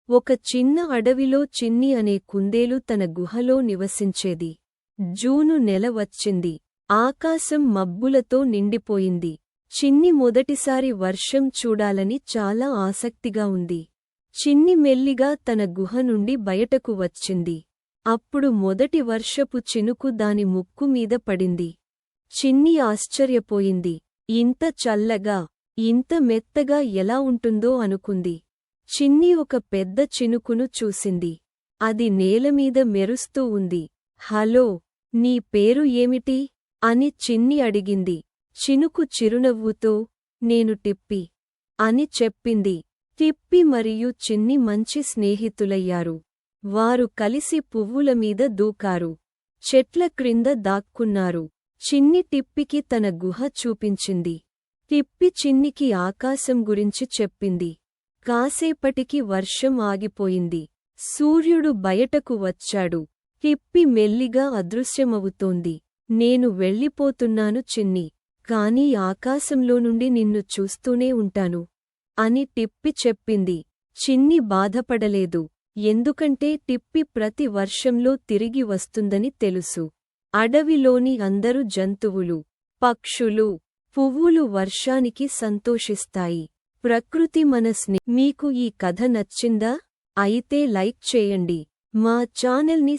ఒక చిన్న అడవిలో చిన్ని అనే కుందేలు తన గుహలో నివసించేది. జూను నెల వచ్చింది. ఆకాశం మబ్బులతో నిండిపోయింది. చిన్ని మొదటిసారి వర్షం చూడాలని చాలా ఆసక్తిగా ఉంది. చిన్ని మెల్లిగా తన గుహ నుండి బయటకు వచ్చింది. అప్పుడు మొదటి వర్షపు చినుకు దాని ముక్కు మీద పడింది. చిన్ని ఆశ్చర్యపోయింది. ఇంత చల్లగా, ఇంత మెత్తగా ఎలా ఉంటుందో అనుకుంది. చిన్ని ఒక పెద్ద చినుకును చూసింది. అది నేలమీద మెరుస్తూ ఉంది. హలో, నీ పేరు ఏమిటి? అని చిన్ని అడిగింది. చినుకు చిరునవ్వుతో, నేను టిప్పీ అని చెప్పింది. టిప్పీ మరియు చిన్ని మంచి స్నేహితులయ్యారు. వారు కలిసి పువ్వులమీద దూకారు. చెట్ల క్రింద దాక్కున్నారు. చిన్ని టిప్పికి తన గుహ చూపించింది. టిప్పి చిన్నికి ఆకాశం గురించి చెప్పింది. కాసేపటికి వర్షం ఆగిపోయింది. సూర్యుడు బయటకు వచ్చాడు. టిప్పి మెల్లిగా అదృశ్యమవుతోంది. నేను వెళ్ళిపోతున్నాను చిన్ని, కానీ ఆకాశంలో నుండి నిన్ను చూస్తూనే ఉంటాను అని టిప్పి చెప్పింది. చిన్ని బాధపడలేదు, ఎందుకంటే టిప్పి ప్రతి వర్షంలో తిరిగి వస్తుందని తెలుసు. అడవిలోని అందరు జంతువులు, పక్షులు, పువ్వులు వర్షానికి సంతోషిస్తాయి. ప్రకృతి మన మీకు ఈ కథ నచ్చిందా? అయితే లైక్ చేయండి. మా ఛానల్ని